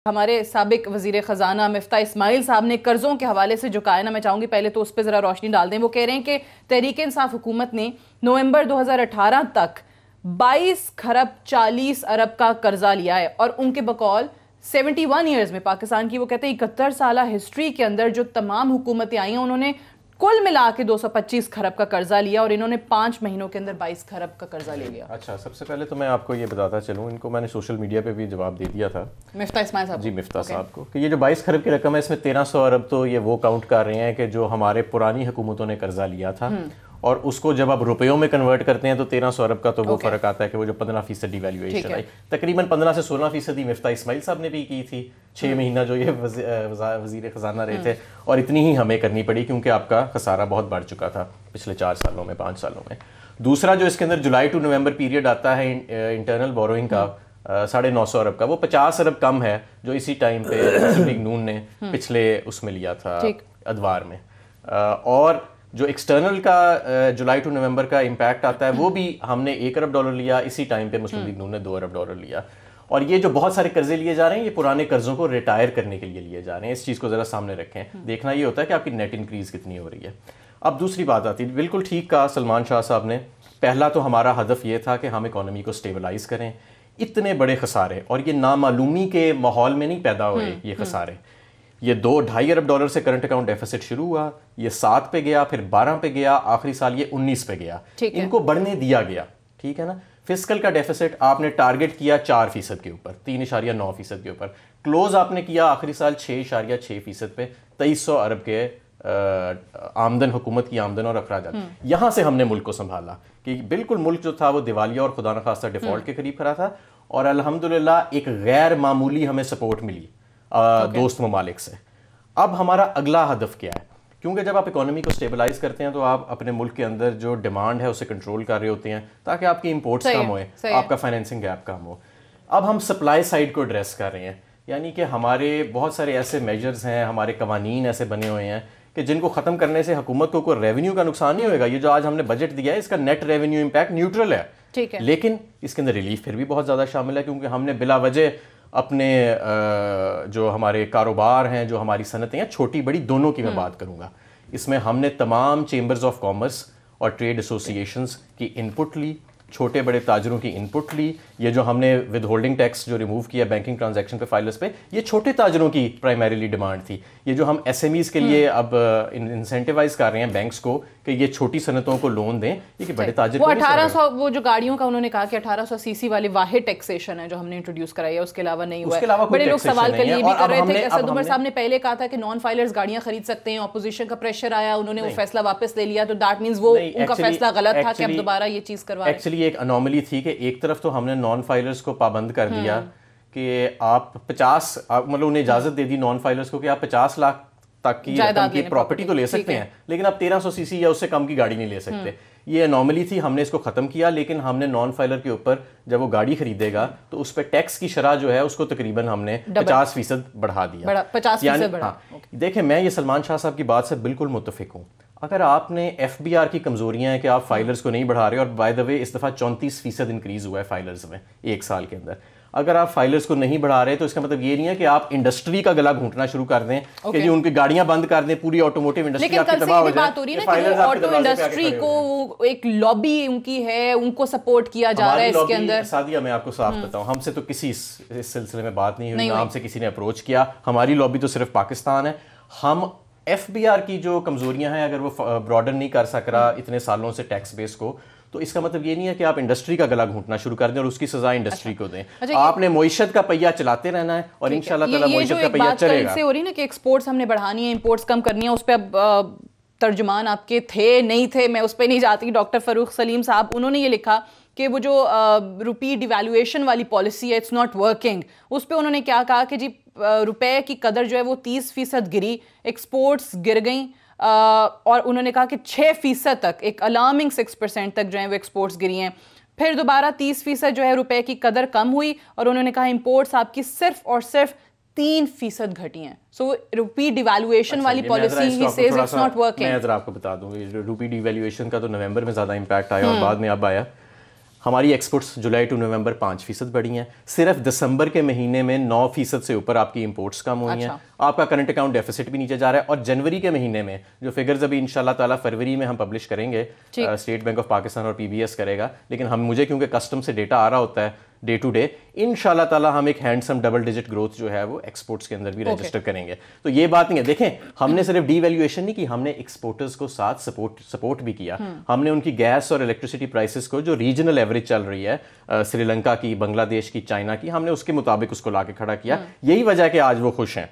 हमारे साबिक वजीर ख़जाना मिफ्ता इस्माइल साहब ने कर्ज़ों के हवाले से जो कहा है ना, मैं चाहूँगी पहले तो उस पर ज़रा रोशनी डाल दें। वो कह रहे हैं कि तहरीक इंसाफ हुकूमत ने नवंबर 2018 तक 22 खरब 40 अरब का कर्जा लिया है और उनके बकौल 71 ईयर्स में पाकिस्तान की, वो कहते हैं 71 साल हिस्ट्री के अंदर जो तमाम हुकूमतें आई हैं उन्होंने कुल मिला के 225 खरब का कर्जा लिया और इन्होंने 5 महीनों के अंदर 22 खरब का कर्जा ले लिया। अच्छा, सबसे पहले तो मैं आपको ये बताता चलूँ, इनको मैंने सोशल मीडिया पे भी जवाब दे दिया था मिफ्ता इस्माइल साहब जी, मिफ्ता साहब को, कि ये जो 22 खरब की रकम है इसमें 1300 अरब तो ये वो काउंट कर रहे हैं कि जो हमारे पुरानी हुकूमतों ने कर्जा लिया था और उसको जब आप रुपयों में कन्वर्ट करते हैं तो 1300 अरब का तो वो फर्क आता है कि वो जो 15% डिवैल्यूएशन आई, तकरीबन 15 से 16% मिफ्ता इस्माइल साहब ने भी की थी 6 महीना जो ये वजीर खजाना रहे थे, और इतनी ही हमें करनी पड़ी क्योंकि आपका खसारा बहुत बढ़ चुका था पिछले 4 सालों में, 5 सालों में। दूसरा जो इसके अंदर जुलाई टू नवंबर पीरियड आता है इंटरनल बोरोइंग का 950 अरब का, वो 50 अरब कम है जो इसी टाइम पे मुस्लिम लीग नून ने पिछले उसमें लिया था अदवार में। और जो एक्सटर्नल का जुलाई टू नवंबर का इम्पैक्ट आता है वो भी हमने 1 अरब डॉलर लिया, इसी टाइम पे मुस्लिम लीग नून ने 2 अरब डॉलर लिया। और ये जो बहुत सारे कर्जे लिए जा रहे हैं ये पुराने कर्जों को रिटायर करने के लिए लिए जा रहे हैं। इस चीज़ को ज़रा सामने रखें, देखना ये होता है कि आपकी नेट इंक्रीज कितनी हो रही है। अब दूसरी बात आती है, बिल्कुल ठीक कहा सलमान शाह साहब ने, पहला तो हमारा हदफ ये था कि हम इकोनॉमी को स्टेबलाइज करें। इतने बड़े खसारे और ये नामालूमी के माहौल में नहीं पैदा हुए ये खसारे। ये 2-2.5 अरब डॉलर से करंट अकाउंट डेफिसिट शुरू हुआ, ये 7 पे गया, फिर 12 पे गया, आखिरी साल ये 19 पे गया, इनको बढ़ने दिया गया, ठीक है ना। फिस्कल का डेफिसिट आपने टारगेट किया 4% के ऊपर, 3.9% के ऊपर, क्लोज आपने किया आखिरी साल 6.6% पे, 2300 अरब के आमदन, हुकूमत की आमदन और अखराजात। यहां से हमने मुल्क को संभाला कि बिल्कुल मुल्क जो था वो दिवालिया और खुदा न खास्ता डिफॉल्ट के करीब खड़ा था, और अल्हम्दुलिल्लाह एक गैर मामूली हमें सपोर्ट मिली दोस्त ममालिक से। अब हमारा अगला हदफ क्या है, क्योंकि जब आप इकोनॉमी को स्टेबलाइज करते हैं तो आप अपने मुल्क के अंदर जो डिमांड है उसे कंट्रोल कर रहे होते हैं ताकि आपकी इंपोर्ट्स कम होए, आपका फाइनेंसिंग गैप कम हो। अब हम सप्लाई साइड को एड्रेस कर रहे हैं, यानी कि हमारे बहुत सारे ऐसे मेजर्स हैं, हमारे कवानीन ऐसे बने हुए हैं कि जिनको ख़त्म करने से हुकूमत को कोई रेवेन्यू का नुकसान नहीं होगा। ये जो आज हमने बजट दिया है इसका नेट रेवेन्यू इम्पैक्ट न्यूट्रल है, ठीक है, लेकिन इसके अंदर रिलीफ फिर भी बहुत ज़्यादा शामिल है क्योंकि हमने बिला वजह अपने जो हमारे कारोबार हैं, जो हमारी सनतें हैं, छोटी बड़ी दोनों की मैं बात करूंगा, इसमें हमने तमाम चेंबर्स ऑफ कॉमर्स और ट्रेड एसोसिएशंस की इनपुट ली, छोटे बड़े ताजरों की इनपुट ली। ये जो हमने विद होल्डिंग टैक्स जो रिमूव किया बैंकिंग ट्रांजैक्शन पे फाइलर्स पे, ये छोटे ताजरों की प्राइमरीली डिमांड थी। ये जो हम एसएमईज के लिए अब इंसेंटिवाइज कर रहे हैं बैंक्स को कि ये छोटी सनतों को लोन दें, ये कि बड़े ताजर वो 1800, वो जो गाड़ियों का उन्होंने कहा कि 1800 सीसी वाली वाहिद टैक्सेशन है जो हमने इंट्रोड्यूस कराई है, उसके अलावा नहीं हुआ है। बड़े लोग सवाल के लिए भी कर रहे थे, असद उमर साहब ने पहले कहा था कि नॉन फाइलर्स गाड़ियां खरीद सकते हैं, ऑपोजिशन का प्रेशर आया, उन्होंने वो फैसला वापस ले लिया, तो दैट मींस वो उनका फैसला गलत था कि अब दोबारा ये चीज करवा रहे हैं। एक्चुअली एक अनोमली थी कि एक तरफ तो हमने नॉन फाइलर्स को पाबंद कर दिया कि आप 50, मतलब उन्हें इजाजत दे दी नॉन फाइलर्स को कि आप 50 लाख तक की रकम की प्रॉपर्टी तो ले सकते हैं, लेकिन आप 1300 सीसी या उससे कम की गाड़ी नहीं ले सकते। ये अनोमली थी, हमने इसको खत्म किया, लेकिन हमने नॉन फाइलर के ऊपर जब वो गाड़ी खरीदेगा तो उस पर टैक्स की शरह जो है उसको तकरीबन हमने 50% बढ़ा दिया। 50% बढ़ा। देखें, मैं ये सलमान शाह साहब की बात से बिल्कुल मुत्तफिक हूँ। अगर आपने एफबीआर की कमजोरियां हैं कि आप फाइलर्स को नहीं बढ़ा रहे, और बाय द वे इस दफा 34% इंक्रीज हुआ है फाइलर्स में 1 साल के अंदर, अगर आप फाइलर्स को नहीं बढ़ा रहे तो इसका मतलब ये नहीं है कि आप इंडस्ट्री का गला घूंटना शुरू कर दें कि जी उनकी गाड़ियां बंद कर दें, पूरी ऑटोमोटिव इंडस्ट्री आपकी तबाह हो जाए। बात हो रही है ना कि ऑटो इंडस्ट्री को एक लॉबी उनकी है, उनको सपोर्ट किया जा रहा है इसके अंदर। सादिया, मैं आपको साफ बताऊं, हमसे तो किसी इस सिलसिले में बात नहीं हुई, ना हमसे किसी ने अप्रोच किया। हमारी लॉबी तो सिर्फ पाकिस्तान है। हम एफबीआर की जो कमजोरियां हैं अगर वो ब्रॉडन नहीं कर सक रहा इतने सालों से टैक्स बेस को, तो इसका मतलब ये नहीं है कि आप इंडस्ट्री का गला घूंटना शुरू कर दें और उसकी सजा इंडस्ट्री को दें। आपने मईशत का पहिया चलाते रहना है और इंशाल्लाह ताला मईशत का पहिया चलेगा। हो रही ना कि एक्सपोर्ट्स हमने बढ़ानी है, इंपोर्ट्स कम करनी है, उस पर अब तर्जुमान आपके थे नहीं थे, मैं उस पर नहीं जाती। डॉक्टर फरूख सलीम साहब, उन्होंने ये लिखा कि वो जो रुपी डिवैल्यूएशन वाली पॉलिसी है, इट्स नॉट वर्किंग। उस पर उन्होंने क्या कहा कि जी रुपए की कदर जो है वो 30% गिरी, एक्सपोर्ट्स गिर गई, और उन्होंने कहा कि 6% तक, एक अलार्मिंग 6% तक जो है वो एक्सपोर्ट्स गिरी हैं। फिर दोबारा 30% जो है रुपए की कदर कम हुई, और उन्होंने कहा इंपोर्ट्स आपकी सिर्फ और सिर्फ 3% घटी हैं। सो रुपी डिवैल्यूएशन वाली policy he says it's not working. मैं जरा आपको बता दूं, रुपी डिवैल्यूएशन का तो नवंबर में ज्यादा इंपैक्ट आया और बाद में अब आया। हमारी एक्सपोर्ट्स जुलाई टू नवंबर 5% बढ़ी हैं। सिर्फ दिसंबर के महीने में 9% से ऊपर आपकी इंपोर्ट्स कम हुई हैं। आपका करंट अकाउंट डेफिसिट भी नीचे जा रहा है। और जनवरी के महीने में जो फिगर्स अभी इंशाल्लाह ताला फरवरी में हम पब्लिश करेंगे, स्टेट बैंक ऑफ पाकिस्तान और पीबीएस करेगा, लेकिन मुझे क्योंकि कस्टम से डेटा आ रहा होता है डे टू डे, इंशाल्लाह ताला हम एक हैंडसम डबल डिजिट ग्रोथ जो है वो एक्सपोर्ट्स के अंदर भी रजिस्टर करेंगे। तो ये बात नहीं है, देखें हमने सिर्फ डीवैल्यूएशन नहीं की, हमने एक्सपोर्टर्स को साथ सपोर्ट भी किया। हमने उनकी गैस और इलेक्ट्रिसिटी प्राइसेस को जो रीजनल एवरेज चल रही है श्रीलंका की, बांग्लादेश की, चाइना की, हमने उसके मुताबिक उसको लाके खड़ा किया। यही वजह है कि आज वो खुश हैं।